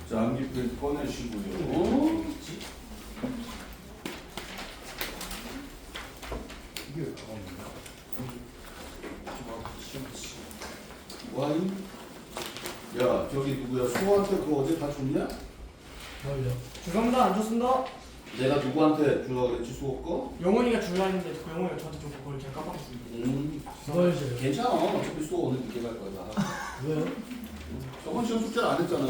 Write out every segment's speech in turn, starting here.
자, 암기표 꺼내시고요. 이게 왜 가방이야? 와인? 야, 저기 누구야? 수호한테 그거 어제 다 줬냐? 뭘요? 죄송합니다. 안 줬습니다. 내가 누구한테 주라고 그랬지, 수호 거? 영원이가 줄라 했는데 그 영원이가 저한테 좀 그걸 제가 깜빡했습니다. 뭘 줘요? 괜찮아. 어차피 수호 오늘 늦게 갈 거야. 왜요? 저번 시험 숙제를 안 했잖아.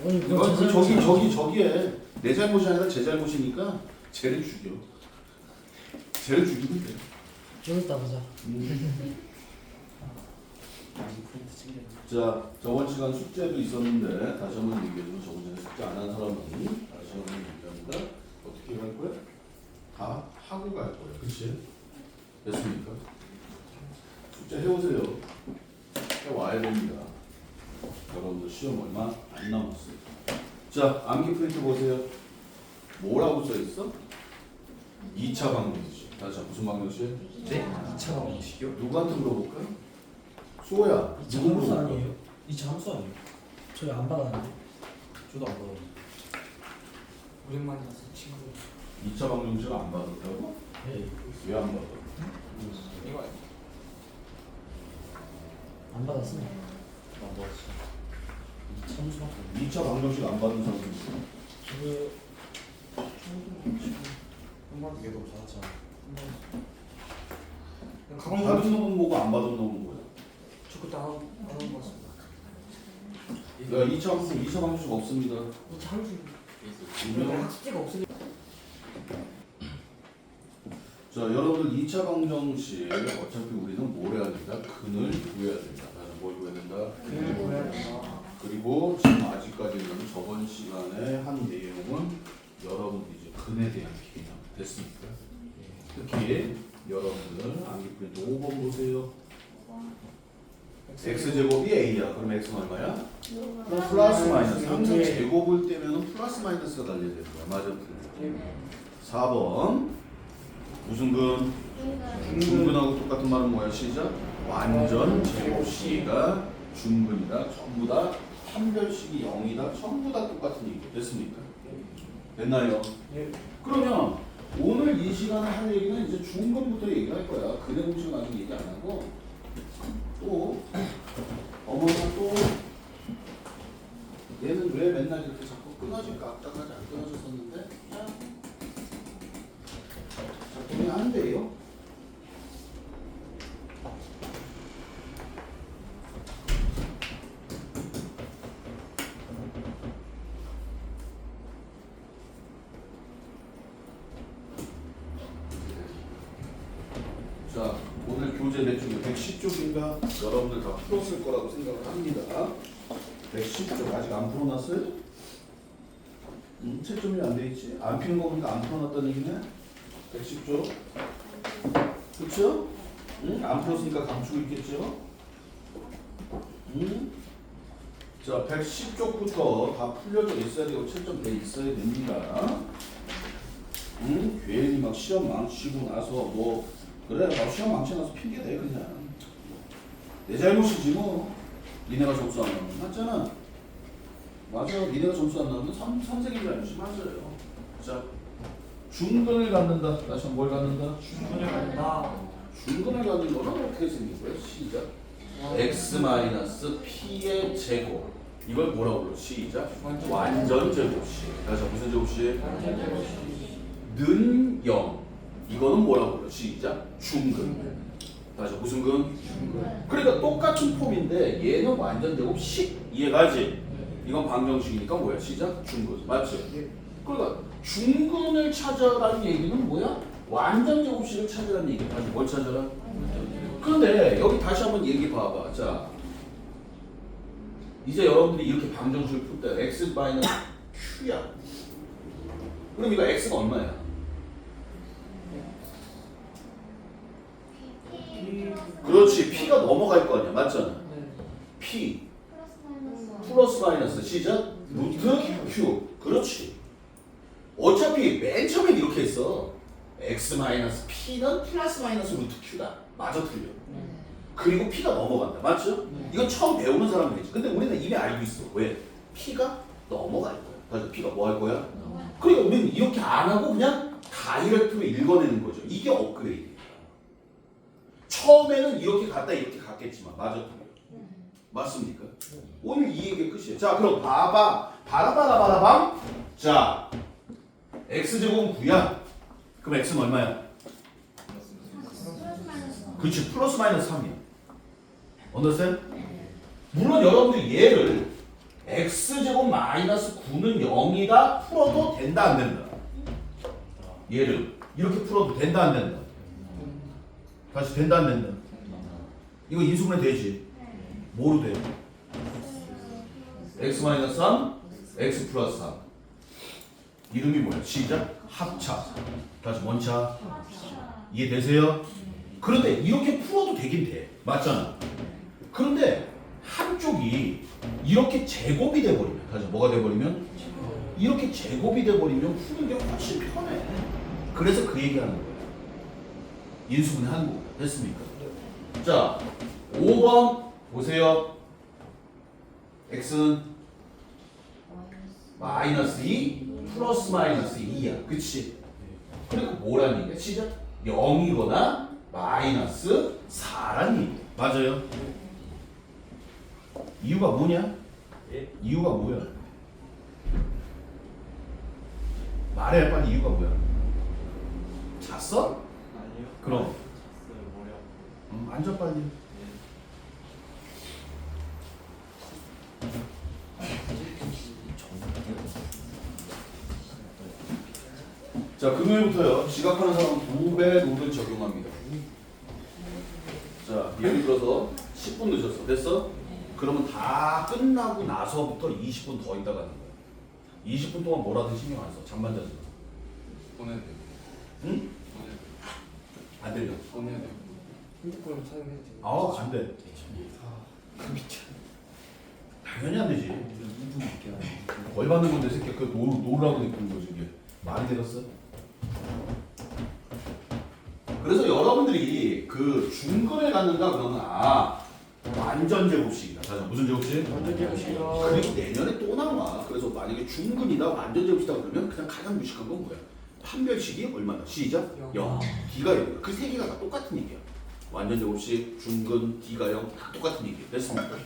아니 이건 그거 저기에 내 잘못이 아니라 제 잘못이니까 쟤를 죽여. 쟤를 죽이면 돼. 좀 이따 보자. 자, 저번 시간 숙제도 있었는데 다시 한번 얘기해주면 저번 전에 숙제 안 한 사람은 다시 한번 얘기합니다. 어떻게 갈 거야? 다 하고 갈 거야. 그치? 됐습니까? 숙제 해오세요. 해와야 됩니다. 여러분들 시험 얼마 안 남았어요. 자, 암기 프린트 보세요. 뭐라고 써있어? 2차 방정식. 다시 무슨 방정식? 네? 2차 방정식이요? 누구한테 물어볼까요? 수호야. 2차 누구 함수 물어볼까? 아니에요? 2차 함수 아니에요? 저희 안 받았는데. 저도 안 받았는데. 오랜만이라서 친구들. 2차 방정식을 안 받았다고? 네. 왜 안 받아? 이거 아니야? 안 받았어. 안 받았어. 2차 함수 하고. 2차 방정식 안 받은 사람이 있어. 저거 한번 얘도 받았잖아. 가방 받은 놈은 뭐고 안 받은 놈은 뭐야? 저 그때 안 하는 거 같습니다. 야, 2차 방정식 없습니다. 이제 한수 분명. 학습지가 없으니까. 자, 여러분들 2차 방정식 어차피 우리는 뭘 해야 된다? 근을 구해야 된다. 나는 뭘 구해야 된다? 그걸 보여야 된다. 그리고 지금 아직까지는 저번 시간에 한 내용은 여러분들이 이제 근에 대한 개념 됐습니까? 특히 여러분들 암기 프린트 5번 보세요. x제곱이 a야. 그럼 x는 얼마야? 그럼 플러스 마이너스. 항상 제곱을 떼면 플러스 마이너스가 달려야 되는 거야. 맞아? 틀려? 4번 무슨 근? 중근하고 똑같은 말은 뭐야? 시작. 완전 제곱식이가 중근이다. 전부 다 판별식이 0이다. 전부 다 똑같은 얘기. 됐습니까? 됐나요? 예. 그러면 오늘 이 시간에 할 얘기는 이제 중근부터 얘기할 거야. 근해 공식은 아직 얘기 안 하고 또 어머나 또 얘는 왜 맨날 이렇게 자꾸 끊어질까? 아까까지 안 끊어졌었는데 작동이 안 돼요. 자, 오늘 교재 몇 쪽이에요? 110쪽인가? 여러분들 다 풀었을 거라고 생각을 합니다. 110쪽 아직 안 풀어놨어요? 채점이 안 돼 있지? 안 피는 거 보니까 안 풀어놨다는 얘기네? 110쪽. 그쵸? 응? 안 풀었으니까 감추고 있겠죠? 응? 자, 110쪽부터 다 풀려져 있어야 되고 채점 돼 있어야 됩니다. 응? 괜히 막 시험 망치고 나서 뭐 그래, 나 시험 망치나서 핑계 대 그냥. 내 잘못이지 뭐. 니네가 점수 안 나오면 맞잖아. 맞아, 니네가 점수 안 나오면 선생님 잘못이 맞아요. 자, 중근을 갖는다. 다시 한번 뭘 갖는다? 중근을 갖는다. 중근을 갖는 거는 어떻게 생긴 거야? 시작. x 마이너스 p의 제곱. 이걸 뭐라고 불러? 시작. 완전 제곱식. 다시 무슨 제곱식? 는 0. 이거는 뭐라고 불러? 시작. 중근. 다시 무슨 근? 그러니까 똑같은 폼인데 얘는 완전 제곱식. 이해가지? 이건 방정식이니까 뭐야? 시작. 중근. 맞지? 그러니까 중근을 찾아라는 얘기는 뭐야? 완전 제곱식을 찾으라는 얘기. 다시 뭘 찾아라? 그런데 여기 다시 한번 얘기 봐봐. 자, 이제 여러분들이 이렇게 방정식을 풀 때 x 마이너스 q야. 그럼 이거 x가 얼마야? 그렇지. p가 넘어갈 거 아니야. 맞잖아. 네. p 플러스 마이너스 시작. 루트 q. 그렇지. 어차피 맨 처음엔 이렇게 했어. x 마이너스 p는 플러스 마이너스 루트 q다. 맞아 틀려. 그리고 p가 넘어간다. 맞죠? 이건 처음 배우는 사람들이지. 근데 우리는 이미 알고 있어. 왜? p가 넘어갈 거야. 다시 P가 뭐 할 거야? 그러니까 우리는 이렇게 안 하고 그냥 다이렉트로 읽어내는 거죠. 이게 업그레이드야. 처음에는 이렇게 갔다 이렇게 갔겠지만 맞아? 맞습니까? 오늘 이 얘기 끝이에요. 자 그럼 바라바라바라밤. 자 x제곱은 9야. 그럼 x는 얼마야? 그렇지. 플러스 마이너스 3이야. 언더스탠? 물론 여러분들이 얘를 x제곱 마이너스 9는 0이다 풀어도 된다 안 된다? 얘를 이렇게 풀어도 된다 안 된다? 다시 된다 안 된다? 이거 인수분해 되지? 뭐로 돼? x 마이너스 3, x 플러스 3. 이름이 뭐야? 시작? 합차. 다시 원차. 이해되세요? 그런데 이렇게 풀어도 되긴 돼. 맞잖아. 그런데 한쪽이 이렇게 제곱이 돼버리면, 다시 뭐가 돼버리면? 이렇게 제곱이 돼버리면 푸는 게 훨씬 편해. 그래서 그 얘기하는 거야. 인수분해 하는 거. 됐습니까? 자, 5번 보세요. x는 마이너스 2 플러스 마이너스 2야. 그치? 그러니까 뭐라는 얘기야? 시작? 0이거나 마이너스 4란 얘기야. 맞아요? 이유가 뭐냐? 이유가 뭐야? 말해 빨리. 이유가 뭐야? 잤어? 아니요. 그럼 잤어요. 머리 아프고. 앉아 빨리. 자 금요일부터요. 지각하는 사람 2배 룰을 적용합니다. 자 예를 들어서 10분 늦었어. 됐어? 그러면 다 끝나고 나서부터 20분 더 있다 가는 거야. 20분 동안 뭐라든 신경 안 써. 잠만 자지. 보내야 돼요. 응? 안 들려. 보내야 돼요. 핸드폰을 사용해도 돼요. 안 돼. 당연히 안 되지. 2분 늦게 하는 뭘 받는 건데 새끼 그 노르라고 느끼는 거지 이게. 말이 되겠어? 그래서 여러분들이 그 중근에 갖는다 그러면 완전 제곱식이다. 자, 무슨 제곱식? 완전 제곱식이요. 그리고 내년에 또 나와. 그래서 만약에 중근이다 완전 제곱식이다 그러면 그냥 가장 무식한 건 뭐야? 판별식이 얼마나? 시작? 0. D가 0. 그 세 개가 다 똑같은 얘기야. 완전 제곱식, 중근, D가 0 다 똑같은 얘기야. 됐습니까?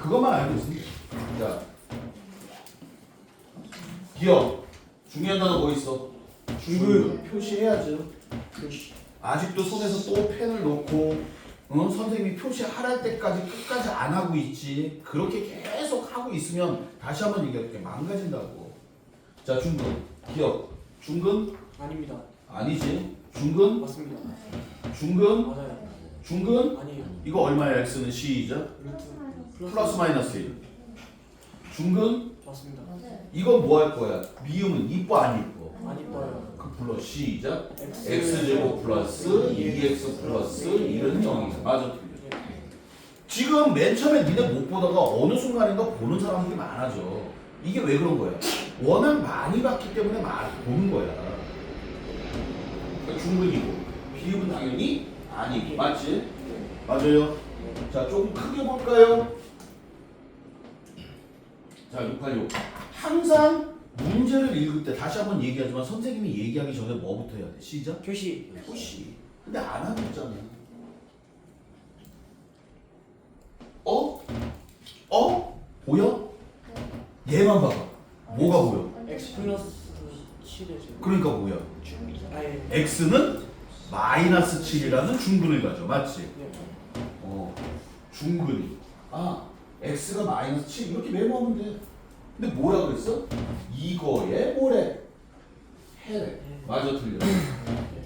그것만 알고 있으면 돼. 자, 기억. 중요한 단어 뭐 있어? 중근. 표시해야죠. 아직도 손에서 또 펜을 놓고 선생님이 표시하랄 때까지 끝까지 안 하고 있지. 그렇게 계속 하고 있으면 다시 한번 얘기할게. 망가진다고. 자, 중근. 기억. 중근? 아닙니다. 아니지. 중근? 맞습니다. 중근? 맞아요. 중근? 아니에요. 이거 얼마야? x는 시작. 플러스 마이너스 1. 중근? 맞습니다. 이건 뭐 할 거야? 미음은 이뻐 안 이뻐? 안 이뻐요. 그 불러. 시작. x제곱 플러스 2x 플러스 1은 0이다. 맞아, 틀려. 지금 맨 처음에 니네 못 보다가 어느 순간인가 보는 사람들이 많아져. 이게 왜 그런 거야? 워낙 많이 봤기 때문에 보는 거야. 그러니까 중근이고 비읍은 당연히 아니고. 맞지? 맞아요. 자, 조금 크게 볼까요? 자, 686. 항상 문제를 읽을 때 다시 한번 얘기하지만 선생님이 얘기하기 전에 뭐부터 해야 돼? 시작? 표시. 표시. 근데 안 하고 있잖아. 보여? 얘만 봐봐. 뭐가 보여? x 플러스 7의 제곱. 그러니까 뭐야? 아예. x는 마이너스 7이라는 중근을 가져. 맞지? 중근이. x가 마이너스 7 이렇게 메모하면 돼. 근데 뭐라 그랬어? 이거에 뭐래? 해래. 맞아, 틀려.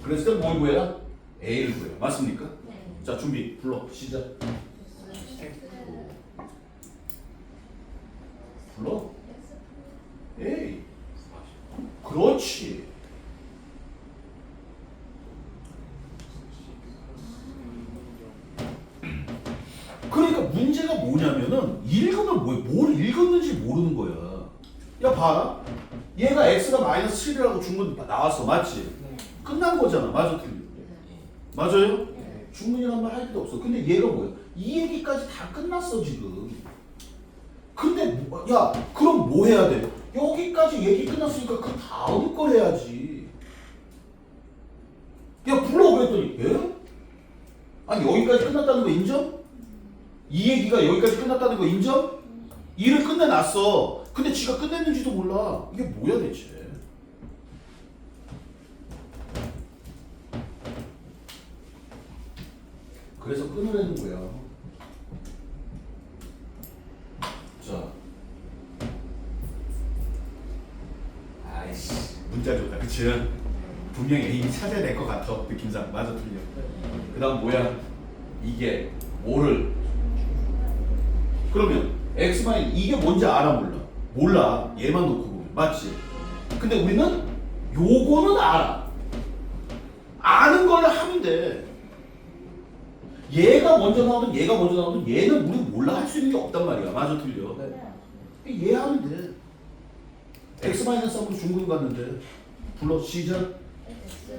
그랬을 때 뭘 구해라? a를 구해라. 맞습니까? 자, 준비. 불러. 시작. 불러. A. 그렇지. 그러니까 문제가 뭐냐면은 읽으면 뭘 읽었는지 모르는 거야. 야, 봐라. 얘가 x가 마이너스 7이라고 중근 나왔어. 맞지? 네. 끝난 거잖아. 맞아, 틀려. 맞아요? 중근이란 말 할 필요 없어. 근데 얘가 뭐야? 이 얘기까지 다 끝났어, 지금. 근데 야 그럼 뭐 해야 돼? 여기까지 얘기 끝났으니까 그 다음 걸 해야지. 야 불러 그랬더니 예? 아니 여기까지 끝났다는 거 인정? 이 얘기가 여기까지 끝났다는 거 인정? 일을 끝내놨어. 근데 지가 끝냈는지도 몰라. 이게 뭐야 대체? 그래서 끊으라는 거야. 자, 아이씨 문자 좋다, 그치? 분명히 A이 찾아야 될 것 같아 느낌상. 맞아 틀려. 그 다음 뭐야? 이게 뭐를? 그러면 X마이 이게 뭔지 알아 몰라? 몰라. 얘만 놓고 보면 맞지? 근데 우리는 요거는 알아. 아는 걸 하면 돼. 얘가 먼저 나오든 얘가 먼저 나오든 얘는 우리 몰라 할 수 있는 게 없단 말이야. 맞아 틀려? 얘 하면 돼. X-3으로 중근 갔는데 불러 시작.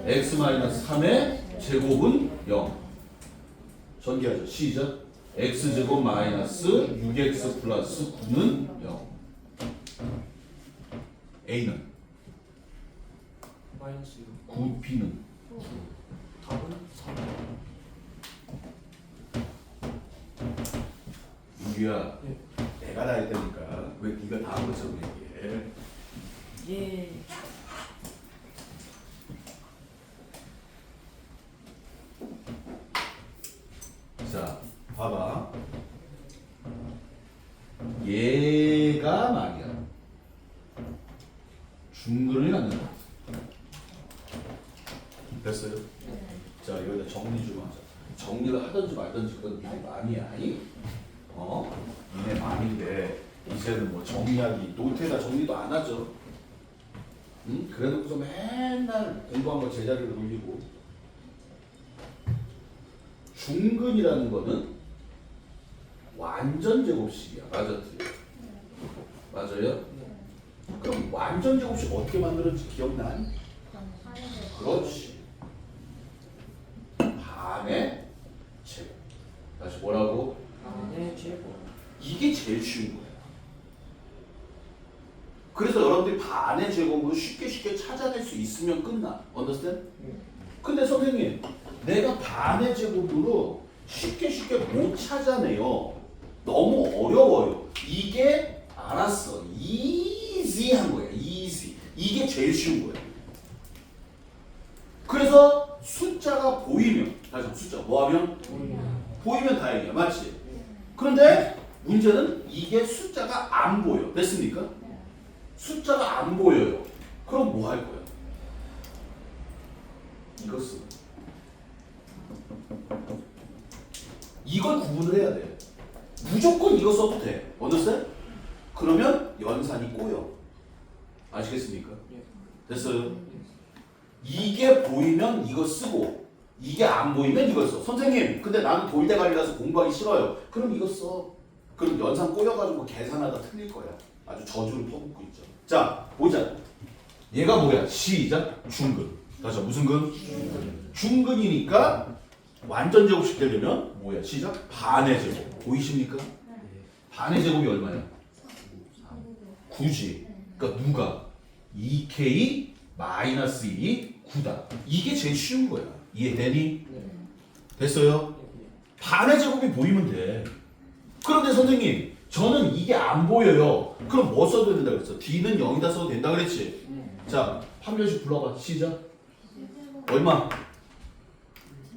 X-3의 제곱은 0. 전개하자. 시작. X제곱 마이너스 6X 플러스 9는 0. A는? 마이너스 9, B는? 답은 3. 유야, 예. 내가 다 했다니까 왜 네가 다 한 것처럼 얘기해? 예. 자, 봐봐. 얘가 말이야. 중근을 갖는다. 됐어요? 자, 여기다 정리 좀 하자. 정리를 하든지 말든지 그건 니네 마음이야. 니네 마음인데 이제는 뭐 정리하기 노트에다 정리도 안 하죠. 응? 그래놓고서 맨날 공부한 거 제자리로 돌리고. 중근이라는 거는 완전 제곱식이야. 맞아, 틀려? 맞아요? 그럼 완전 제곱식 어떻게 만들었는지 기억나? 그렇지. 반의 제곱. 다시 뭐라고? 네, 제곱. 이게 제일 쉬운 거야. 그래서 여러분들이 반의 제곱으로 쉽게 찾아낼 수 있으면 끝나. understand? 근데 선생님, 내가 반의 제곱으로 쉽게 못 찾아내요. 너무 어려워요. 이게 알았어. easy한 거야. easy. 이게 제일 쉬운 거야. 그래서 숫자가 보이면, 다시 한번 숫자 뭐하면? 보이면 다행이야. 맞지? 그런데 문제는 이게 숫자가 안 보여. 됐습니까? 숫자가 안 보여요. 그럼 뭐 할 거야? 이거 쓰. 이걸 구분을 해야 돼. 무조건 이거 써도 돼. understand? 그러면 연산이 꼬여. 아시겠습니까? 됐어요? 이게 보이면 이거 쓰고 이게 안 보이면 이거 써. 선생님, 근데 나는 돌대가리라서 공부하기 싫어요. 그럼 이거 써. 그럼 연산 꼬여가지고 계산하다 틀릴 거야. 아주 저주를 퍼붓고 있죠. 자, 보자. 얘가 뭐야? 시작. 중근. 다시 무슨 근? 중근이니까 완전 제곱식 되려면 뭐야? 시작. 반의 제곱. 보이십니까? 반의 제곱이 얼마야? 9지. 그러니까 누가? 2K 마이너스 1이 9다. 이게 제일 쉬운 거야. 이해되니? 됐어요? 반의 제곱이 보이면 돼. 그런데 선생님, 저는 이게 안 보여요. 그럼 뭐 써도 된다 그랬어? D는 0이다 써도 된다 그랬지? 자, 판별식 불러봐. 시작. 얼마?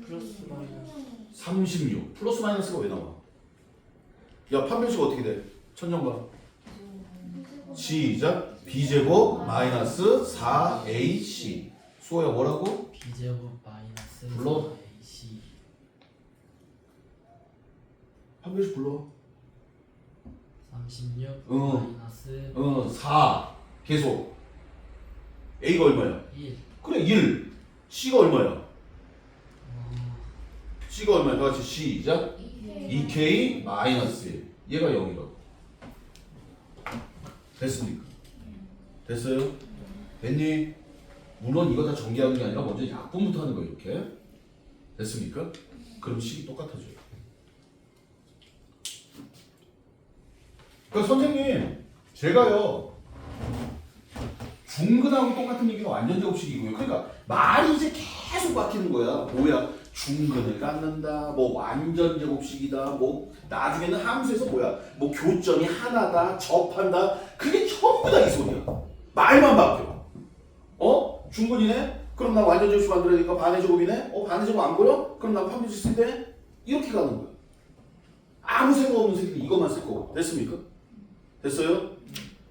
플러스 마이너스 36. 플러스 마이너스가 왜 나와? 야, 판별식 어떻게 돼? 천정봐. 시작. B제곱 마이너스 4AC. 수호야 뭐라고? B제곱 마이너스 불러. 4AC. 판별식 불러. 36 응. 마이너스 4. 계속. A가 얼마야? 1. 그래, 1. C가 얼마야? C가 얼마야? 다 같이 시작. 2K 마이너스 1. 얘가 0이라고. 됐습니까? 됐어요? 됐니? 물론 이거 다 전개하는 게 아니라 먼저 약분부터 하는 거 이렇게. 됐습니까? 그럼 식이 똑같아져요. 그러니까 선생님 제가요 중근하고 똑같은 얘기가 완전 제곱식이고요. 그러니까 말이 이제 계속 바뀌는 거야. 뭐야? 중근을 갖는다. 뭐 완전 제곱식이다. 뭐 나중에는 함수에서 뭐야? 뭐 교점이 하나다. 접한다. 그게 전부 다 이 소리야. 말만 바뀌어. 중근이네? 그럼 나 완전 제곱식 만들어야 되니까 반의 제곱이네? 반의 제곱 안 보여? 그럼 나 판별식 쓸 때 이렇게 가는 거야. 아무 생각 없는 새끼들 이것만 쓸 거고. 됐습니까? 됐어요?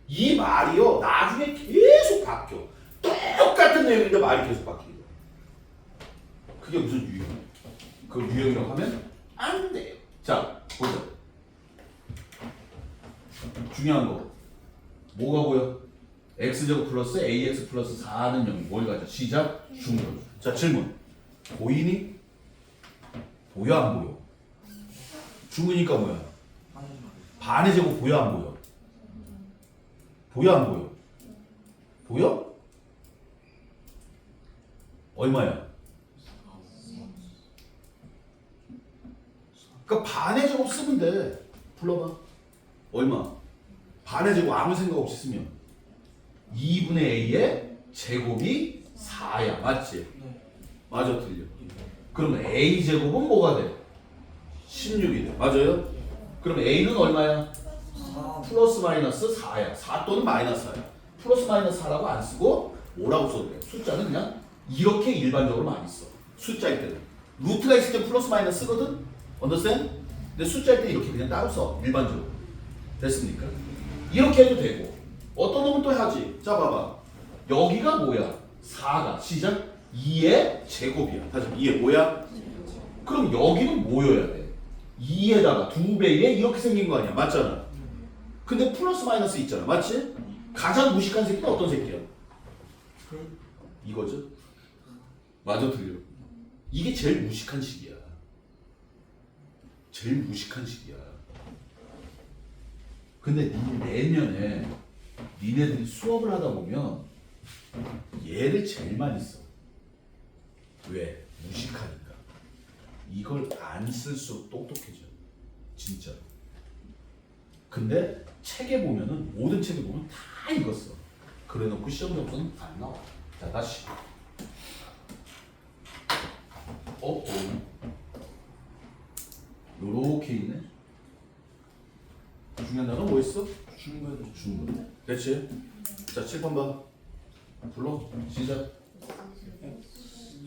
이 말이요 나중에 계속 바뀌어. 똑같은 내용인데 말이 계속 바뀌는 거야. 그게 무슨 유형이야? 그 유형이라고 하면 안 돼요. 자 보자. 중요한 거 뭐가 보여? x제곱 플러스 ax 플러스 4는 0. 뭘 가져? 시작 중근. 자 질문 보이니? 보여 안 보여? 중근이니까 뭐야? 반의 제곱 보여 안 보여? 보여 안 보여? 보여? 얼마야? 그러니까 반의 제곱 쓰면 돼. 불러봐. 얼마? 반의 제곱 아무 생각 없이 쓰면 2분의 a의 제곱이 4야. 맞지? 네. 맞아 틀려. 그러면 a 제곱은 뭐가 돼? 16이 돼. 맞아요? 그럼 a는 얼마야? 플러스 마이너스 4야. 4 또는 마이너스 4야. 플러스 마이너스 4라고 안 쓰고 5라고 써도 돼. 숫자는 그냥 이렇게 일반적으로 많이 써. 숫자일 때는. 루트가 있을 때 플러스 마이너스 쓰거든? 언더스탠드? 근데 숫자일 때 이렇게 그냥 따로 써. 일반적으로. 됐습니까? 이렇게 해도 되고 어떤 놈은 또 하지. 자 봐봐. 여기가 뭐야? 4가 시작 2의 제곱이야. 다시 2의 뭐야? 그럼 여기는 뭐여야 돼? 2에다가 2배에 이렇게 생긴 거 아니야. 맞잖아. 근데 플러스 마이너스 있잖아. 맞지? 가장 무식한 새끼는 어떤 새끼야? 이거죠? 맞아 틀려. 이게 제일 무식한 식이야. 제일 무식한 식이야. 근데 내년에 니네들이 수업을 하다 보면 얘를 제일 많이 써. 왜? 무식하니까. 이걸 안 쓸수록 똑똑해져. 진짜. 근데 책에 보면은 모든 책에 보면 다 이거 써. 그래놓고 시험 점수는 안 나와. 자 다시. 요렇게 있네. 중요한 단어 뭐 있어? 중근. 됐지? 자 7번 봐. 불러. 시작.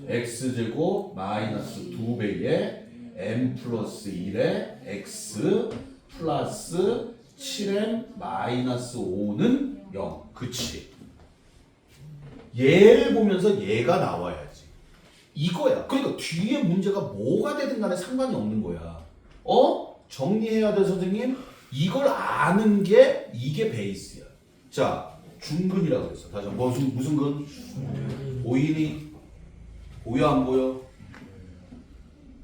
x제곱 마이너스 2배의 m 플러스 1의 x 플러스 7m 마이너스 5는 0. 그치? 얘를 보면서 얘가 나와야지. 이거야. 그러니까 뒤에 문제가 뭐가 되든 간에 상관이 없는 거야. 정리해야 돼 선생님. 이걸 아는 게 이게 베이스야. 자, 중근이라고 했어. 다시 한번 무슨 근? 보이니? 보여 안 보여?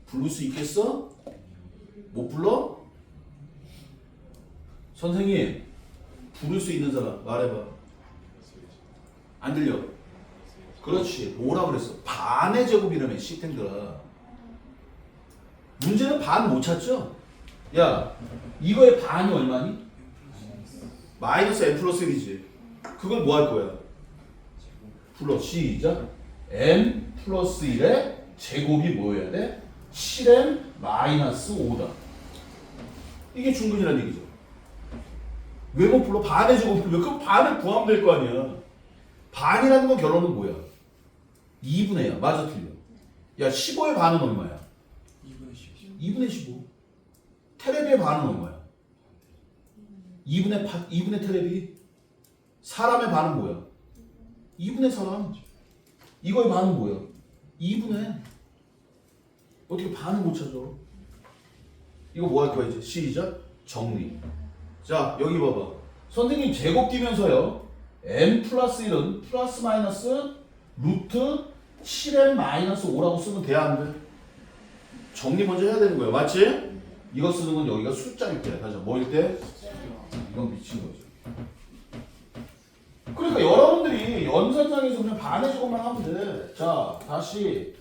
부를 수 있겠어? 못 불러? 선생님 부를 수 있는 사람 말해봐. 안 들려? 그렇지. 뭐라 그랬어? 반의 제곱이라며 시탱들아. 문제는 반 못 찾죠? 야 이거의 반이 얼마니? 마이너스 m 플러스 1이지. 그걸 뭐 할 거야? 불러. 시작. m 플러스 1의 제곱이 뭐여야 돼? 7m 마이너스 5다. 이게 중근이라는 얘기죠. 왜 못 불러? 반의 제곱을 왜? 그럼 반을 구하면 될 거 아니야. 반이라는 건 결론은 뭐야? 2분의 1. 맞아 틀려. 야 15의 반은 얼마야? 2분의 15. 테레비의 반은 얼마야? 2분의 테레비. 사람의 반은 뭐야? 2분의 사람. 이거의 반은 뭐야? 2분의. 어떻게 반을 못 찾아? 이거 뭐 할 거야 이제? 시작. 정리. 자 여기 봐봐. 선생님 제곱 끼면서요. m 플러스 1은 플러스 마이너스 루트 7m 마이너스 5라고 쓰면 돼 안 돼? 정리 먼저 해야 되는 거예요. 맞지? 이거 쓰는 건 여기가 숫자일 때야. 다시 뭐일 때? 이건 미친 거죠. 그러니까 여러분들이 연산상에서 그냥 반의 제곱만 하면 돼. 자 다시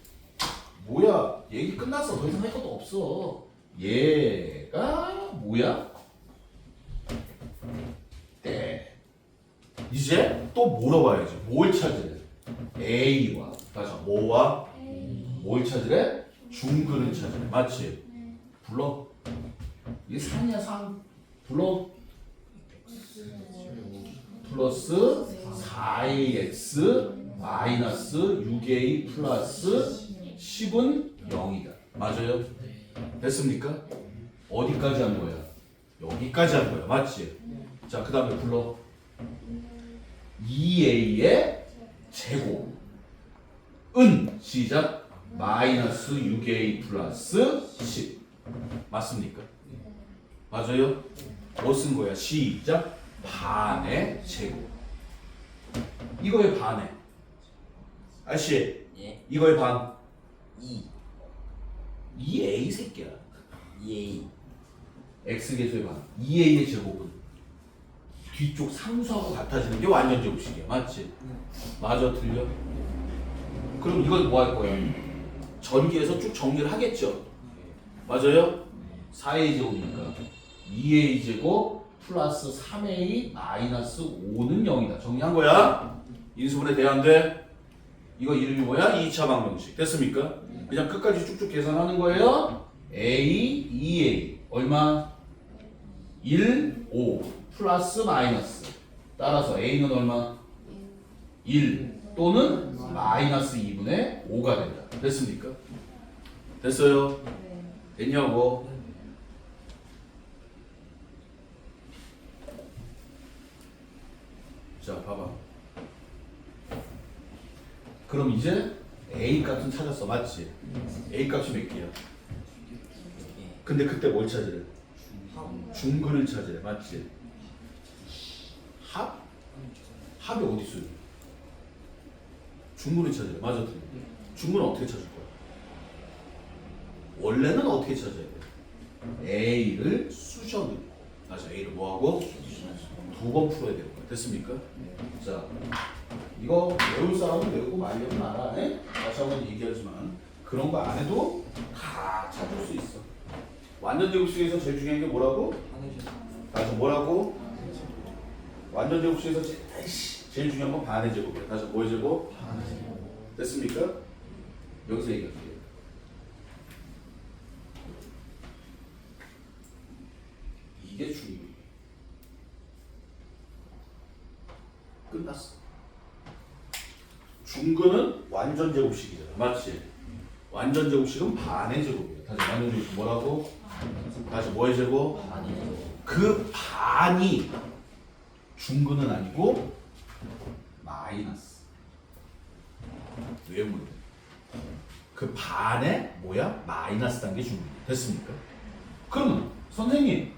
뭐야? 얘기 끝났어. 더 이상 할 것도 없어. 얘가 뭐야? 이제 또 물어봐야지. 뭘 찾으래? A와 다시 뭐와 뭘 찾으래? 중근을 찾으래. 맞지? 불러. 이게 상이야 상. 불러. 플러스 4ax 마이너스 6a 플러스 10은 0이다. 맞아요? 됐습니까? 어디까지 한 거야? 여기까지 한 거야. 맞지? 자, 그 다음에 불러. 2a의 제곱은 시작 마이너스 6a 플러스 10 맞습니까? 맞아요? 뭐 쓴 거야? 시작 반의 제곱. 이거의 반에 아씨 예. 이거의 반 2 2a 새끼야. 2A x계수의 반 2a의 제곱은 뒤쪽 상수하고 같아지는 게 완전 제곱식이야. 맞지? 맞아 틀려? 그럼 이건 뭐 할 거야? 전기에서 쭉 정리를 하겠죠? 맞아요? 4a 제곱이니까 2a 제곱 플러스 3a 마이너스 5는 0이다. 정리한 거야? 인수분해 대안돼? 이거 이름이 뭐야? 2차 방정식. 됐습니까? 그냥 끝까지 쭉쭉 계산하는 거예요. a, 2a 얼마? 1, 5 플러스 마이너스 따라서 a는 얼마? 1 또는 마이너스 2분의 5가 된다. 됐습니까? 됐어요? 됐냐고? 자 봐봐. 그럼 이제 a 값은 찾았어. 맞지? a 값이 몇 개야? 근데 그때 뭘 찾으래? 중근을 찾으래. 맞지? 합? 합이 어디 있어요? 중근을 찾으래. 맞아. 중근은 어떻게 찾을 거야? 원래는 어떻게 찾아야 돼? a를 쑤셔 넣고 다시 a를 뭐하고? 두 번 풀어야 되는 거야. 됐습니까? 자, 이거 외울 사람은 외우고 말려면 알아. 에? 다시 한번 얘기하지만 그런 거 안 해도 다 찾을 수 있어. 완전 제곱식에서 제일 중요한 게 뭐라고? 다시 뭐라고? 완전 제곱식에서 제일 중요한 건 반의 제곱이야. 다시 뭐의 제곱? 됐습니까? 여기서 얘기할게요. 이게 중요해. 끝났어. 중근은 완전 제곱식이잖아. 맞지? 완전 제곱식은 반의 제곱이야. 다시 완전 제곱식 뭐라고? 다시 뭐의 제곱? 그 반이 중근은 아니고 마이너스. 외우면 돼. 그 반에 뭐야? 마이너스 단계 중근. 됐습니까? 그러면 선생님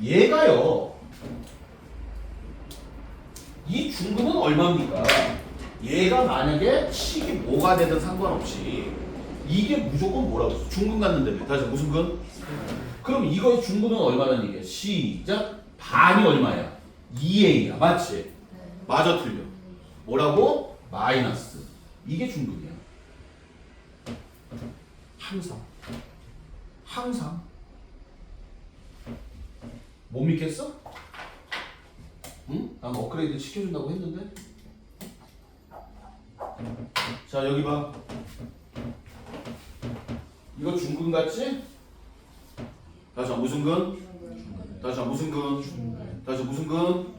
얘가요. 이 중근은 얼마입니까? 얘가 만약에 식이 뭐가 되든 상관없이 이게 무조건 뭐라고 했어? 중근 갖는다며. 다시 무슨 근? 그럼 이거의 중근은 얼마라는 얘기야? 시작. 반이 얼마야? 2a야. 맞지? 맞아 틀려. 뭐라고? 마이너스. 이게 중근이야. 항상 못 믿겠어? 응? 난 업그레이드 시켜준다고 했는데. 자 여기 봐. 이거 중근 같지? 다시 무슨 근? 다시 무슨 근? 다시 무슨 근?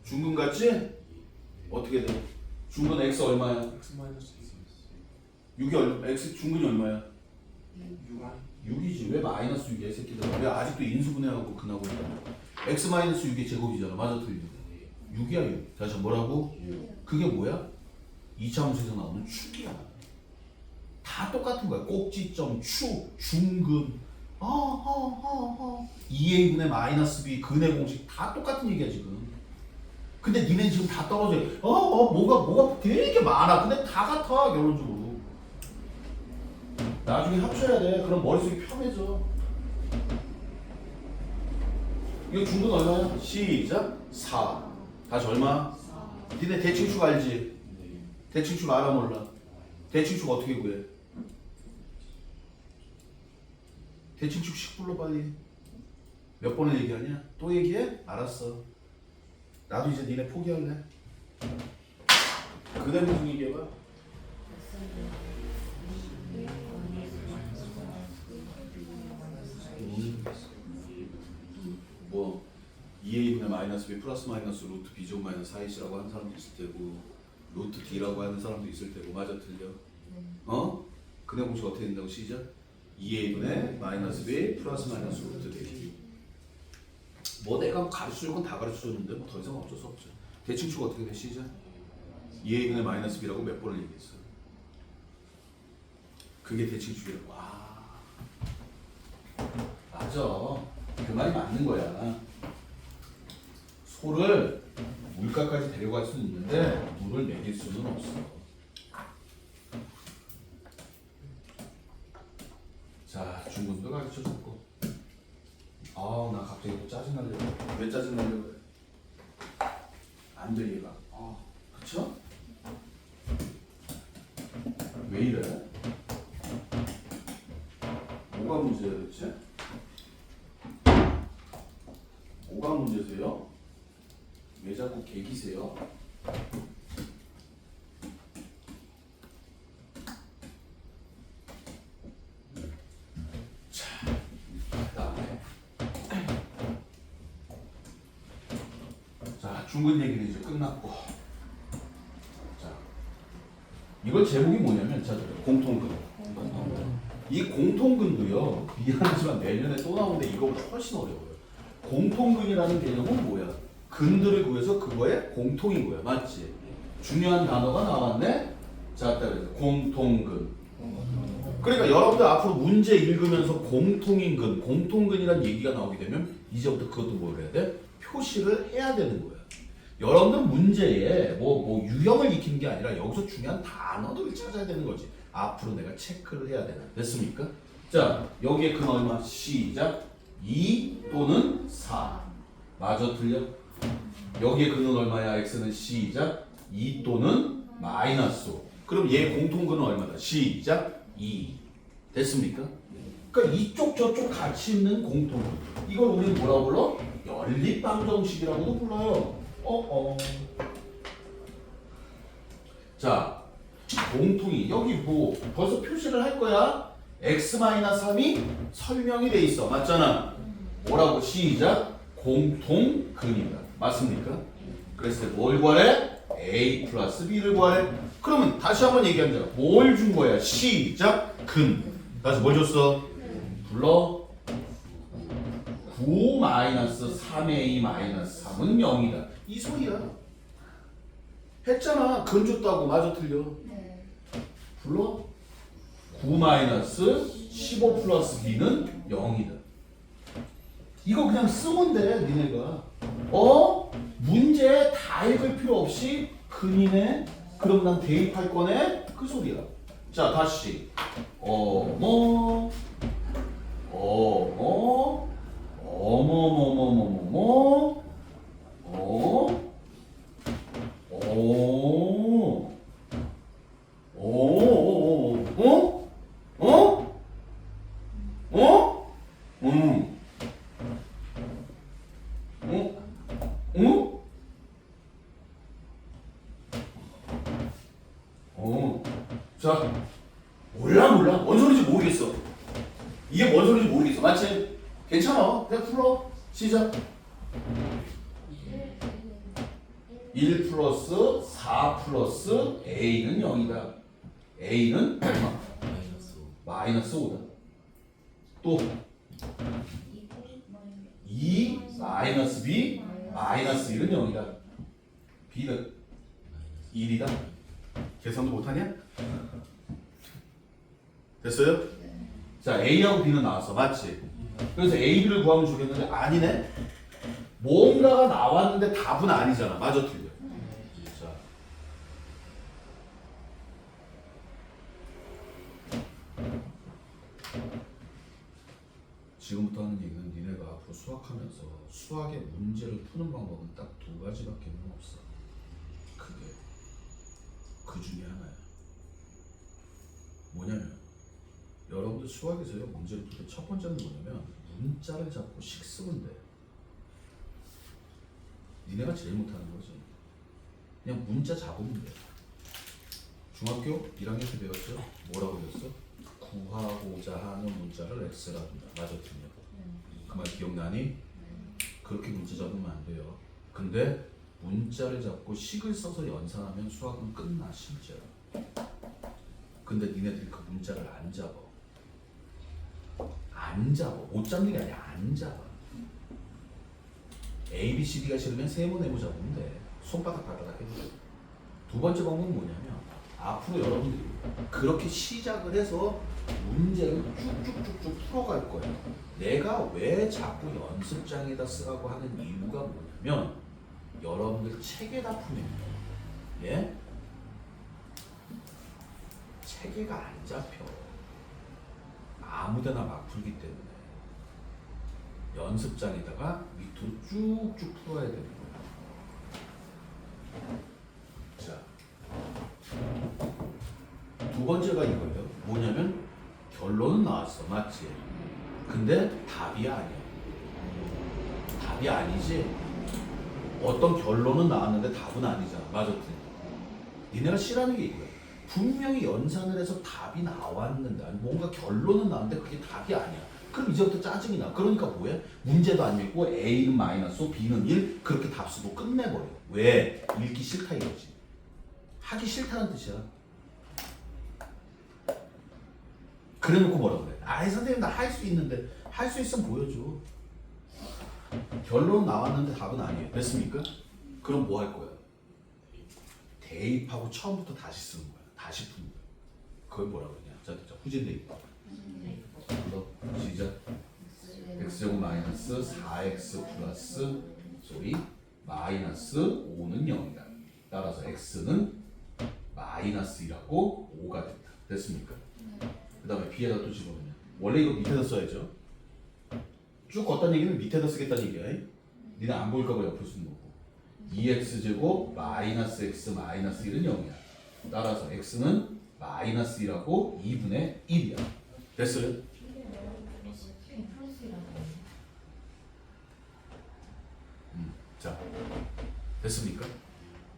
중근 같지? 어떻게 돼? 중근 x 얼마야? X 마이너스 6이 얼마? x 중근이 얼마야? 6i 6이지. 왜 마이너스 6이야 새끼들? 왜 아직도 인수분해하고 근하고 있다? x 마이너스 6의 제곱이잖아. 맞아 틀리네. 6이야 6. 다시 뭐라고? 그게 뭐야? 2차 함수에서 나오는 축이야. 다 똑같은 거야. 꼭지점, 축, 중근, 2a분의 마이너스 b 근의 공식 다 똑같은 얘기야 지금. 근데 니네 지금 다 떨어져. 뭐가 되게 많아. 근데 다 같아 결론적으로. 나중에 합쳐야 돼. 그럼 머릿속이 편해져. 이거 중근 얼마야? 시작. 4. 다시 얼마? 니네 대칭축 알지? 대칭축 알아 몰라? 대칭축 어떻게 구해? 대칭축 10불로 빨리. 몇 번을 얘기하냐? 또 얘기해? 알았어. 나도 이제 니네 포기할래. 그대로 좀 얘기해봐. 뭐 2a분의 마이너스 b 플러스 마이너스 루트 b 제곱 마이너스 4ac라고 하는 사람도 있을 테고 루트 d라고 하는 사람도 있을 테고 맞아 틀려? 어? 근해 공식 어떻게 된다고 시작? 2a분의 마이너스 b 플러스 마이너스 루트 d. 뭐 내가 가르쳐줄 건 다 가르쳐줬는데 뭐 더 이상 어쩔 수 없죠. 대칭축 어떻게 돼 시작? 2a분의 마이너스 b라고 몇 번을 얘기했어. 그게 대칭축이라고. 와 맞아. 그 말이 맞는 거야. 소를 물가까지 데려갈 수는 있는데 물을 먹일 수는 없어. 자, 중군도 가르쳐줬고. 아우 나 갑자기 또 짜증나려고. 왜 짜증나려고 그래? 안 돼 얘가. 그쵸? 왜 이래? 뭐가 문제야 대체? 뭐가 문제세요? 왜 자꾸 개기세요? 자, 그다음에 자 중근 얘기는 이제 끝났고, 자 이걸 제목이 뭐냐면 자 공통근. 이 공통근도요 미안하지만 내년에 또 나오는데 이거보다 훨씬 어려워요. 공통근이라는 개념은 뭐야? 근들을 구해서 그거에 공통인 거야. 맞지? 중요한 단어가 나왔네? 자, 공통근. 그러니까 여러분들 앞으로 문제 읽으면서 공통인 근, 공통근이라는 얘기가 나오게 되면 이제부터 그것도 뭘 해야 돼? 표시를 해야 되는 거야. 여러분들 문제에 뭐 유형을 익히는 게 아니라 여기서 중요한 단어들을 찾아야 되는 거지. 앞으로 내가 체크를 해야 되나. 됐습니까? 자, 여기에 근 얼마? 시작. 2 또는 4. 맞아 틀려? 여기에 근은 얼마야? x는 시작 2 또는 마이너스 5. 그럼 얘 공통근은 얼마다? 시작 2. 됐습니까? 그러니까 이쪽 저쪽 같이 있는 공통근. 이걸 우리는 뭐라고 불러? 연립방정식이라고도 불러요. 자, 공통이 여기 뭐 벌써 표시를 할 거야. x-3이 설명이 돼 있어. 맞잖아. 뭐라고? 시작 공통근이다. 맞습니까? 그래서 뭘 구하래? a 플러스 b를 구하래. 그러면 다시 한번 얘기하자. 뭘 준 거야? 시작 근. 다시 뭘 줬어? 불러. 9 마이너스 3a 마이너스 3은 0이다. 이 소리야. 했잖아. 근 줬다고. 맞아 틀려? 네. 불러. 9 마이너스 15 플러스 b는 0이다. 이거 그냥 쓰면 돼, 니네가. 문제 다 읽을 필요 없이 근이네? 그럼 난 대입할 거네? 그 소리야. 자, 다시. 어머머머머머머머머 자, 몰라. 뭔 소리인지 모르겠어. 이게 뭔 소리인지 모르겠어. 맞지? 괜찮아. 그냥 풀어. 시작. 1 플러스 4 플러스 a는 0이다. a는 얼마? 마이너스 5다. 또 2 마이너스 b 마이너스 1은 0이다. b는 1이다. 계산도 못하냐? 됐어요? 자, A하고 B는 나왔어. 맞지? 그래서 A, B를 구하면 좋겠는데 아니네? 뭔가가 나왔는데 답은 아니잖아. 맞아 틀려? 자, 지금부터 하는 얘기는 니네가 앞으로 수학하면서 수학의 문제를 푸는 방법은 딱 두 가지밖에 없어. 그게 그 중에 하나야. 뭐냐면 여러분들 수학에서요 문제를 풀 때 첫 번째는 뭐냐면 문자를 잡고 식 쓰면 돼. 니네가 제일 못하는 거지. 그냥 문자 잡으면 돼. 중학교 1학년 때 배웠죠? 뭐라고 배웠어? 구하고자 하는 문자를 X라 한다. 맞았군요. 그 말 기억나니? 그렇게 문자 잡으면 안 돼요. 근데 문자를 잡고 식을 써서 연산하면 수학은 끝나 실제로. 근데 니네들이 그 문자를 안 잡아. 안 잡아. 못 잡는 게 아니야. 안 잡아. A, B, C, D가 싫으면 세모, 네모 잡으면 돼. 손바닥 바닥 해도 돼. 두 번째 방법은 뭐냐면 앞으로 여러분들이 그렇게 시작을 해서 문제를 쭉쭉쭉쭉 풀어갈 거예요. 내가 왜 자꾸 연습장에다 쓰라고 하는 이유가 뭐냐면 여러분들 책에다 푸면 예? 체계가 안 잡혀. 아무데나 막 풀기 때문에 연습장에다가 밑으로 쭉쭉 풀어야 되는 거야. 자, 두 번째가 이거예요. 뭐냐면 결론은 나왔어, 맞지? 근데 답이 아니야. 답이 아니지. 어떤 결론은 나왔는데 답은 아니잖아. 맞았지? 니네가 싫어하는 게 이거야. 분명히 연산을 해서 답이 나왔는데 뭔가 결론은 나왔는데 그게 답이 아니야. 그럼 이제부터 짜증이 나. 그러니까 뭐해? 문제도 안 읽고 A는 마이너스, B는 1 그렇게 답 쓰고 끝내버려. 왜? 읽기 싫다 이거지. 하기 싫다는 뜻이야. 그래놓고 뭐라 그래? 아이 선생님 나 할 수 있는데. 할 수 있으면 보여줘. 결론 나왔는데 답은 아니에요. 됐습니까? 그럼 뭐 할 거야? 대입하고 처음부터 다시 쓰는 거야. 다시 푸는 거야. 그걸 뭐라고 그러냐? 자, 후진 대입. 시작. x제곱 마이너스 4x 플러스 마이너스 5는 0이다. 따라서 x는 마이너스 2라고 5가 된다. 됐습니까? 그 다음에 b에다 또 집어넣냐. 원래 이거 밑에다 써야죠. 쭉 걷다는 얘기는 밑에다 쓰겠다는 얘기야. 니네 안 보일까봐 옆에 쓰는 거고. 2x제곱 마이너스 x 마이너스 1은 0이야. 따라서 x는 마이너스 2라고 2분의 1이야. 됐어요? 자, 됐습니까?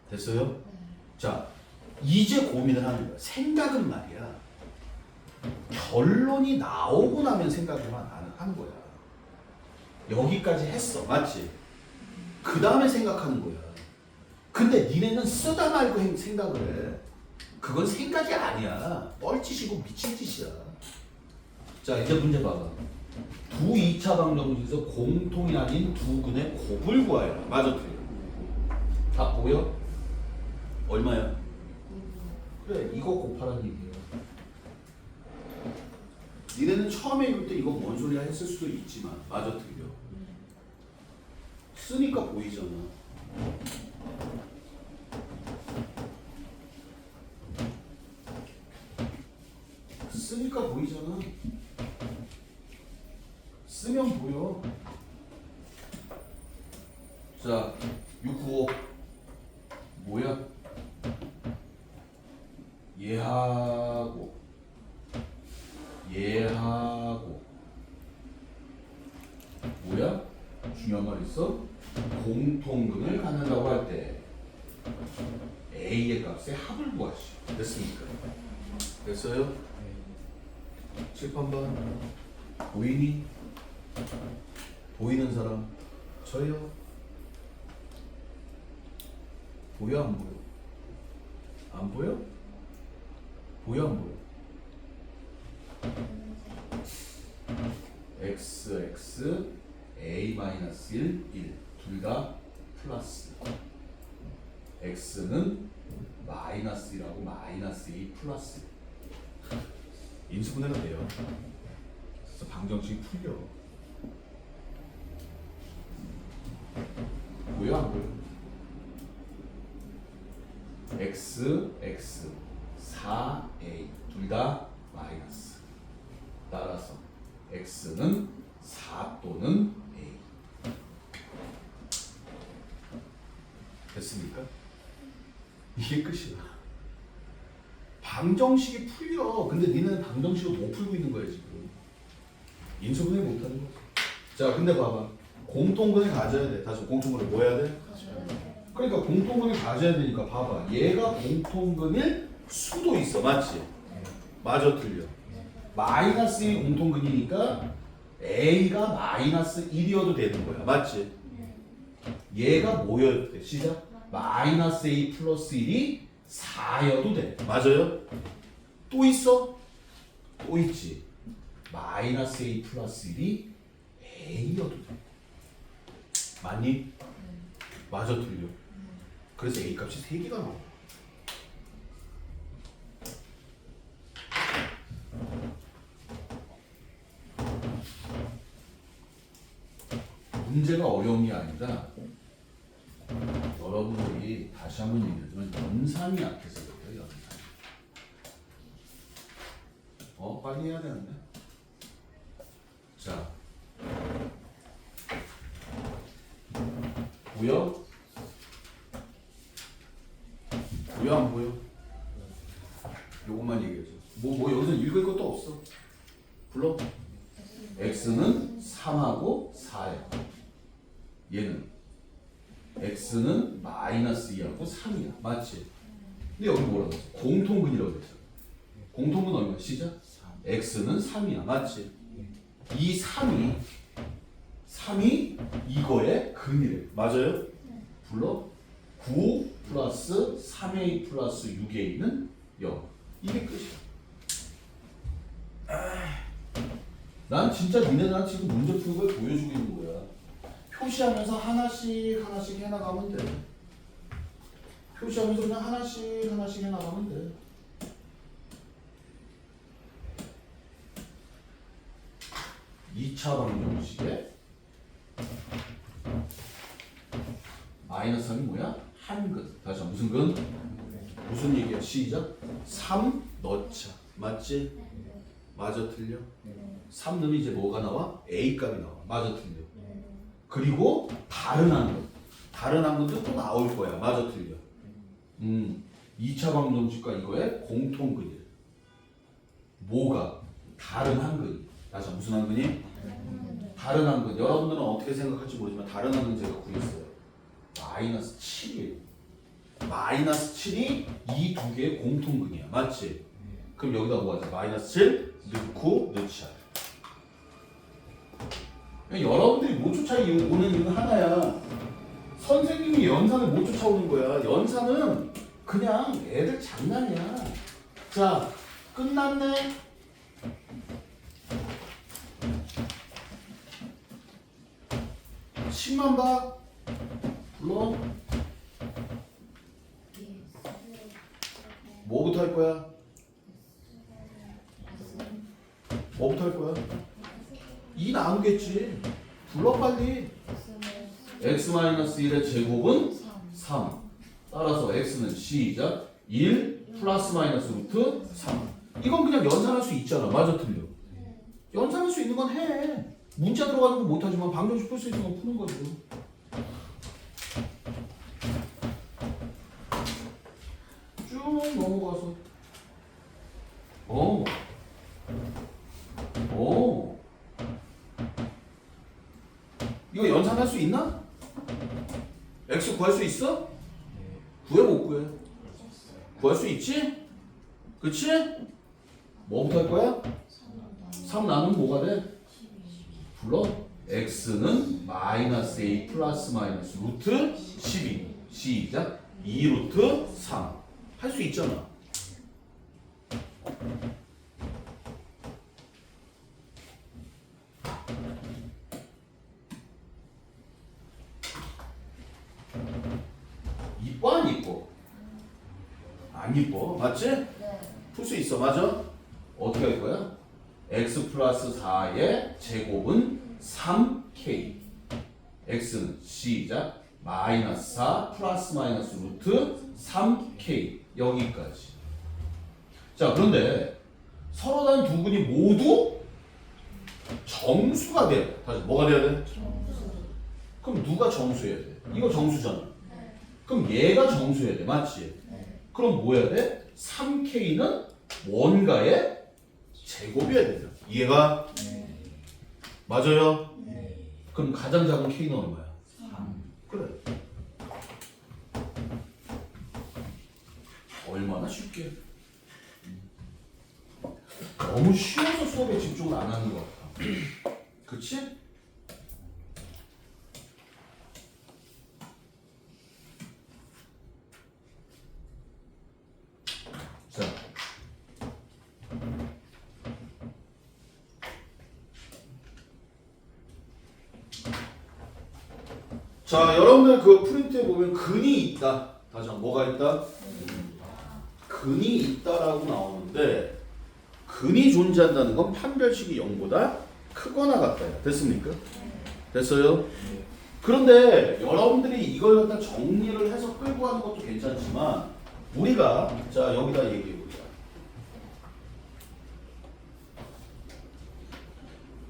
됐어요? 자, 이제 고민을 하는 거야. 생각은 말이야. 결론이 나오고 나면 생각을만 하는 거야. 여기까지 했어. 맞지? 그 다음에 생각하는 거야. 근데 니네는 쓰다 말고 생각을 해. 그건 생각이 아니야. 뻘짓이고 미친 짓이야. 자, 이제 문제 봐봐. 두 2차 방정식에서 공통이 아닌 두 근의 곱을 구하여라. 맞아, 틀려. 다 보여? 얼마야? 그래, 이거 곱하라는 얘기야. 니네는 처음에 읽을 때 이거 뭔 소리야 했을 수도 있지만 맞아, 틀려. 쓰니까 보이잖아. 쓰니까 보이잖아. 쓰면 보여. 자, 695 뭐야? 얘하고 뭐야? 중요한 말 있어? 공통근을 갖는다고 할 때 A의 값의 합을 구하시. 됐습니까? 됐어요? 칠판 봐. 보이니? 보이는 사람? 저요? 보여 안 보여? 안 보여? 보여 안 보여? x a-1 1 둘 다 플러스 x는 마이너스 1하고 마이너스 2 플러스 인수분해가 돼요. 그래서 방정식이 풀려. 보여 안 보여? x 4a 둘 다 마이너스. 따라서 x는 4 또는 a. 됐습니까? 이게 끝이야. 방정식이 풀려. 근데 니는 방정식을 못 풀고 있는 거야 지금. 인수분해 못 하는 거지. 자, 근데 봐봐. 공통근을 가져야 돼. 다시 공통근을 뭐 해야 돼? 그러니까 공통근을 가져야 되니까 봐봐. 얘가 공통근일 수도 있어. 맞지? 맞아 틀려. 마이너스 1이 공통근이니까 A가 마이너스 1이어도 되는 거야. 맞지? 얘가 뭐여도 돼? 시작. 마이너스 A 플러스 1이 4여도 돼. 맞아요? 또 있어? 또 있지. 마이너스 A 플러스 1이 A여도 돼. 맞니? 맞아 틀려. 그래서 A 값이 3개가 나와. 문제가 어려운 게 아니라 여러분들이 다시 한번 얘기하지만 연산이 약해서 그래요. 연산. 빨리 해야 되는데. 자, 보여? 보여 안 보여? 요것만 얘기해줘. 뭐 여기서 읽을 것도 없어. 불러. x는 3하고 4야. 얘는 x는 마이너스 2하고 3이야. 맞지? 근데 여기 뭐라고 했어? 공통근이라고 했어. 공통근 얼마? 시작? x는 3이야. 맞지? 이 3이 이거의 근이래. 맞아요? 불러? 9 플러스 3a 플러스 6a는 0. 이게 끝이야. 난 진짜 니네들한테 지금 문제 푸는 걸 보여주고 있는 거야. 표시하면서 하나씩 해나가면 돼. 표시하면서 그냥 하나씩 해나가면 돼. (2차) 방정식에 마이너스 3이 뭐야? 한근. 다시 한번 무슨 근? 무슨 얘기야? 시작. 3 넣자. 맞지? 맞아 틀려? 3 넣으면 이제 뭐가 나와? A 값이 나와. 맞아 틀려? 그리고 다른 한근. 다른 한근도 또 나올 거야. 맞아 틀려? 2차 방정식과 이거의 공통근이야. 뭐가? 다른 한근이. 다시 한번 무슨 한근이? 다른 한근. 여러분들은 어떻게 생각할지 모르지만 다른 한근 제가 구했어요. 마이너스 7이에요. 마이너스 7이 이 두 개의 공통근이야. 맞지? 그럼 여기다 뭐 하자? 마이너스 7 넣고 넣자. 여러분들이 못 쫓아오는 이유는 하나야. 선생님이 연산을 못 쫓아오는 거야. 연산은 그냥 애들 장난이야. 자, 끝났네. 식만 봐. 불러. 뭐부터 할 거야? 뭐부터 할 거야? 2 나누겠지. 불러 빨리. x-1의 제곱은 3. 따라서 x는 시작 1 플러스 마이너스 루트 3. 이건 그냥 연산할 수 있잖아. 맞아 틀려? 연산할 수 있는 건 해. 문자 들어가는 건 못하지만 방정식 풀 수 있는 건 푸는 거죠. 쭉 넘어가서 이거 연산할 수 있나? x 구할 수 있어? 구해 못 구해? 구할 수 있지? 그치? 뭐부터 할 거야? 3 나누면 뭐가 돼? 불러? x는 마이너스 a 플러스 마이너스 루트 12. 시작 2 루트 3. 할 수 있잖아. 이뻐 안 이뻐? 안 이뻐. 맞지? 네. 풀 수 있어. 맞아? 어떻게 할 거야? x 플러스 4의 제곱은 3k. x는 시작 마이너스 4 플러스 마이너스 루트 3k. 여기까지. 자, 그런데 서로 다른 두 근이 모두 정수가 돼야 돼. 다시 뭐가 돼야 돼? 그럼 누가 정수해야 돼? 이거 정수잖아. 그럼 얘가 정수해야 돼. 맞지? 그럼 뭐 해야 돼? 3K는 원가의 제곱이어야 된다. 이해가? 맞아요? 그럼 가장 작은 K는 얼마야? 3. 그래. 얼마나 쉽게. 너무 쉬워서 수업에 집중을 안 하는 것 같아. 그치? 자. 자, 여러분들 그 프린트에 보면 근이 있다. 다시 한번 뭐가 있다? 근이 있다라고 나오는데 근이 존재한다는 건 판별식이 0보다 크거나 같다요. 됐습니까? 됐어요? 그런데 여러분들이 이걸 갖다 정리를 해서 끌고 가는 것도 괜찮지만 우리가 자 여기다 얘기해 보자.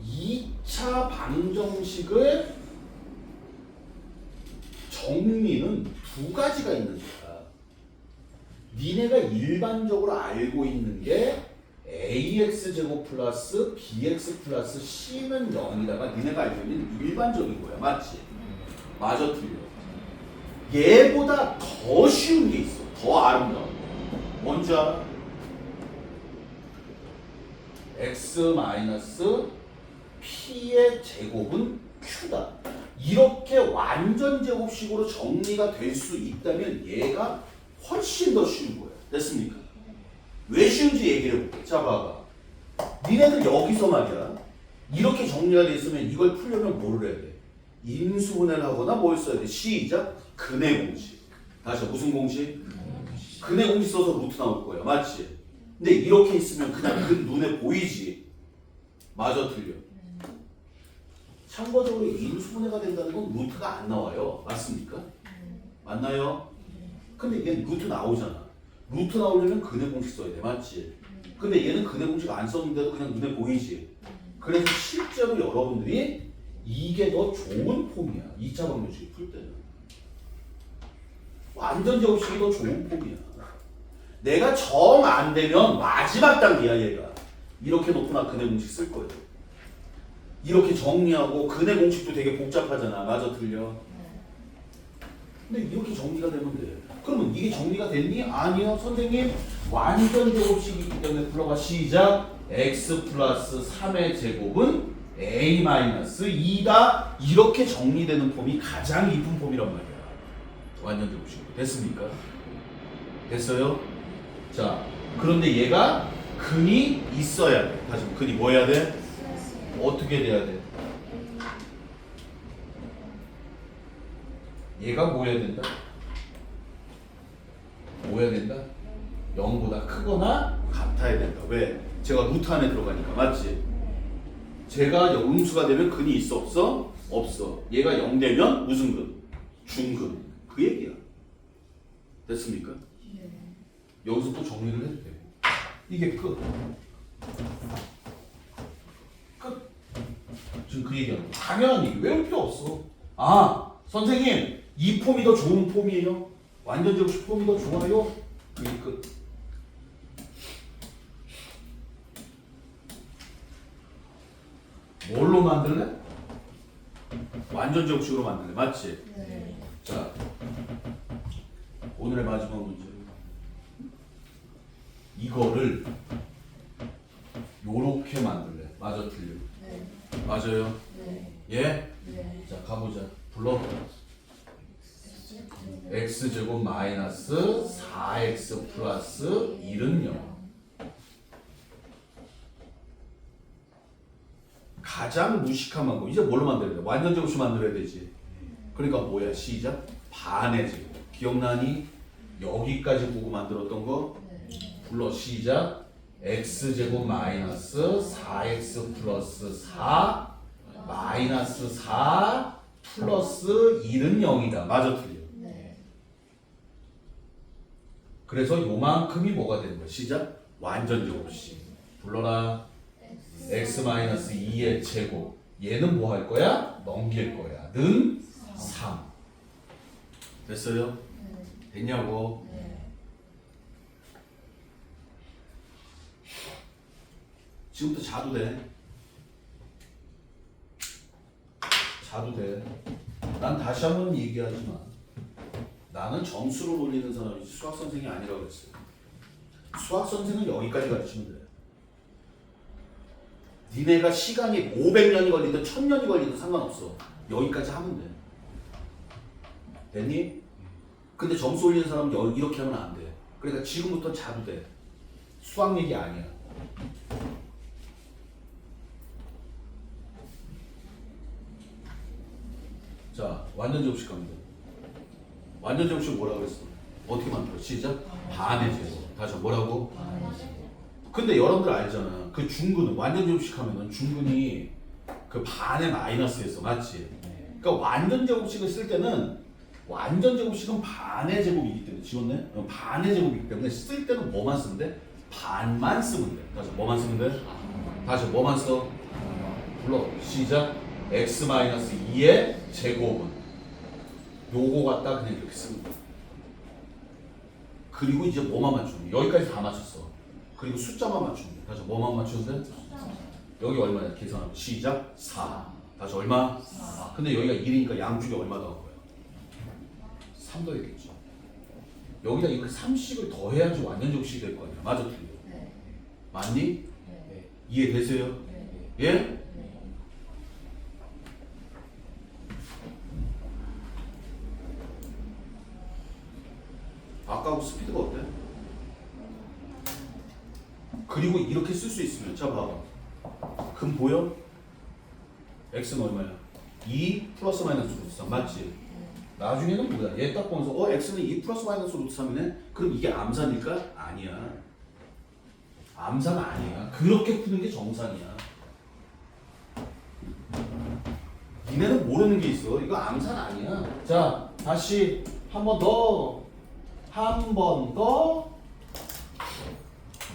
2차 방정식의 정리는 두 가지가 있는 거야. 니네가 일반적으로 알고 있는 게 ax제곱 플러스 bx 플러스 c는 0이다가 니네가 알고 있는 일반적인 거야. 맞지? 맞아 틀려. 얘보다 더 쉬운 게 있어. 더 아름다운 거. 뭔지 알아? x 마이너스 p의 제곱은 q다. 이렇게 완전 제곱식으로 정리가 될 수 있다면 얘가 훨씬 더 쉬운 거야. 됐습니까? 왜 쉬운지 얘기해 볼게. 자, 봐봐. 니네들 여기서 말이야. 이렇게 정리가 돼 있으면 이걸 풀려면 뭐를 해야 돼? 인수분해를 하거나 뭘 써야 돼? 시작. 근의 공식. 다시 무슨 공식? 근의 공식 써서 루트 나올 거야. 맞지? 근데 이렇게 있으면 그냥 그 눈에 보이지. 맞아 틀려. 참고적으로 인수분해가 된다는 건 루트가 안 나와요. 맞습니까? 맞나요? 근데 얘는 루트 나오잖아. 루트 나오려면 근의 공식 써야 돼. 맞지? 근데 얘는 근의 공식 안 썼는데도 그냥 눈에 보이지. 그래서 실제로 여러분들이 이게 더 좋은 폼이야. 2차 방정식 풀 때는. 완전 제곱식이 더 좋은 폼이야. 내가 정 안 되면 마지막 단계야 얘가. 이렇게 놓거나 근의 공식 쓸 거예요. 이렇게 정리하고 근의 공식도 되게 복잡하잖아. 맞아 틀려? 근데 이렇게 정리가 되면 돼. 그러면 이게 정리가 됐니? 아니요. 선생님 완전 제곱식이기 때문에 불러봐. 시작. x 플러스 3의 제곱은 a 마이너스 2다. 이렇게 정리되는 폼이 가장 이쁜 폼이란 말이야. 완전 제곱식. 됐습니까? 됐어요? 자, 그런데 얘가 근이 있어야 돼. 다시 한번 근이 뭐 해야 돼? 어떻게 돼야 돼? 얘가 뭐 해야 된다? 뭐 해야 된다? 0보다 크거나 같아야 된다. 왜? 제가 루트 안에 들어가니까. 맞지? 제가 음수가 되면 근이 있어 없어? 없어. 얘가 0 되면 무슨 근? 중근. 그 얘기야. 됐습니까? 여기서 또 정리를 해도 돼. 이게 끝. 끝. 지금 그 얘기하는 거. 당연한 얘기. 외울 필요 없어. 아, 선생님, 이 폼이 더 좋은 폼이에요? 완전 제곱식 폼이 더 좋아요? 그게 끝. 뭘로 만들래? 완전 제곱식으로 만들래. 맞지? 네. 자, 오늘의 마지막 문제. 이거를 요렇게 만들래. 맞아 틀려? 네. 맞아요? 네. 예? 네. 자, 가보자. 불러봐. x제곱 마이너스 4x 플러스 1은 0. 가장 무식한 방법. 이제 뭘로 만들어야 돼? 완전 제곱식 만들어야 되지. 그러니까 뭐야? 시작. 반의 제곱. 기억나니? 여기까지 보고 만들었던 거? 불러. 시작. x제곱 마이너스 4x 플러스 4 마이너스 4 플러스 1은 0이다. 맞아 틀려? 네. 그래서 요만큼이 뭐가 되는 거야? 시작. 완전 제곱식. 불러라. x 마이너스 2의 제곱. 얘는 뭐 할 거야? 넘길 거야. 는 3. 됐어요? 됐냐고? 네. 지금부터 자도 돼. 자도 돼. 난 다시 한번 얘기하지만 나는 점수를 올리는 사람이지 수학 선생이 아니라고 그랬어요. 수학 선생은 여기까지 가르치면 돼. 니네가 시간이 500년이 걸리든 1000년이 걸리든 상관없어. 여기까지 하면 돼. 됐니? 근데 점수 올리는 사람은 이렇게 하면 안 돼. 그러니까 지금부터 자도 돼. 수학 얘기 아니야. 자, 완전 제곱식 갑니다. 완전 제곱식 뭐라고 했어? 어떻게 만들어? 시작. 반의 제곱. 다시 뭐라고? 근데 여러분들 알잖아. 그 중근은 완전 제곱식 하면은 중근이 그 반의 마이너스였어. 맞지? 그러니까 완전 제곱식을 쓸 때는 완전 제곱식은 반의 제곱이기 때문에 지웠네? 반의 제곱이기 때문에 쓸 때는 뭐만 쓰면 돼? 반만 쓰면 돼. 다시 뭐만 쓰면 돼? 다시 뭐만 써? 불러. 시작. x-2의 제곱은 요거 갖다 그냥 이렇게 쓰는 거야. 그리고 이제 뭐만 맞추면 돼? 여기까지 다 맞췄어. 그리고 숫자만 맞추면 돼. 다시 뭐만 맞추면 돼? 여기 얼마냐? 계산하면 시작. 4. 다시 얼마? 4. 근데 여기가 1이니까 양쪽에 얼마 더한 거야? 3 더했겠지. 여기다 이렇게 3씩을 더해야지 완전 제곱식이 될 거 아니야. 맞아, 틀려? 네. 맞니? 네. 이해되세요? 네. 예? 네. 아까하고 스피드가 어때? 그리고 이렇게 쓸 수 있으면 자 봐봐. 금 보여? x는 얼마야? 2 플러스 마이너스 루트 3 맞지? 나중에는 뭐야? 얘 딱 보면서 x는 2 플러스 마이너스 루트 3이네? 그럼 이게 암산일까? 아니야. 암산 아니야. 그렇게 푸는 게 정상이야. 니네는 모르는 게 있어. 이거 암산 아니야. 자, 다시 한 번 더. 한 번 더.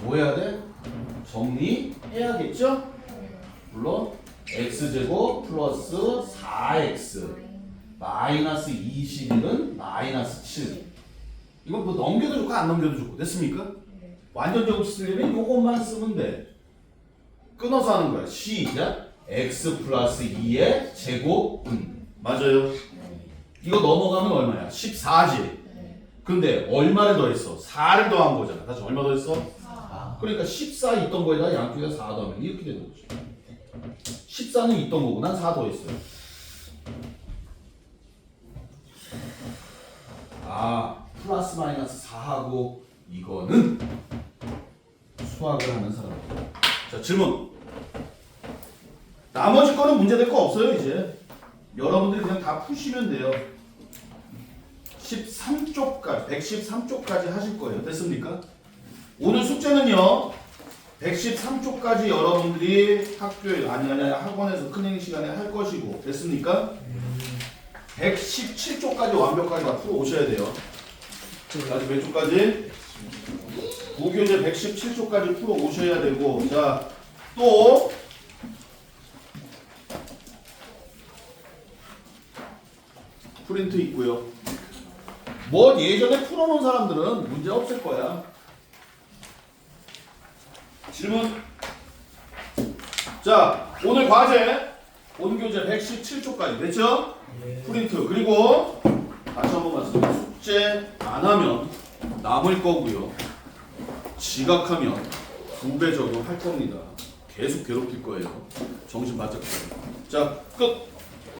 뭐 해야 돼? 정리해야겠죠? 물론 x제곱 플러스 4x 마이너스 21은 마이너스 7. 이건 뭐 넘겨도 좋고 안 넘겨도 좋고 됐습니까? 완전 제곱 쓰려면 요것만 쓰면 돼. 끊어서 하는 거야. 시작. x 플러스 2의 제곱은 맞아요. 이거 넘어가면 얼마야? 14지. 근데 얼마를 더했어? 4를 더한 거잖아. 다시 얼마 더했어? 4. 그러니까 14 있던 거에다 양쪽에다 4 더하면 이렇게 되는 거지. 14는 있던 거고 난 4 더했어요. 아, 플러스 마이너스 4하고 이거는 수학을 하는 사람들. 자, 질문. 나머지 거는 문제될 거 없어요, 이제. 여러분들이 그냥 다 푸시면 돼요. 13쪽까지, 113쪽까지 하실 거예요. 됐습니까? 오늘 숙제는요. 113쪽까지 여러분들이 학교에 아니 학원에서 클리닝 시간에 할 것이고 됐습니까? 117쪽까지 완벽하게 다 풀어 오셔야 돼요. 아직 몇 쪽까지? 무교재 117쪽까지 풀어 오셔야 되고 자, 또 프린트 있고요. 뭐 예전에 풀어놓은 사람들은 문제 없을 거야. 질문. 자, 오늘 과제 본교재 117쪽까지 됐죠? 프린트. 그리고 다시 한번 말씀드릴게요. 숙제 안 하면 남을 거고요. 지각하면 2배 적용할 겁니다. 계속 괴롭힐 거예요. 정신 바짝 차려. 자, 끝.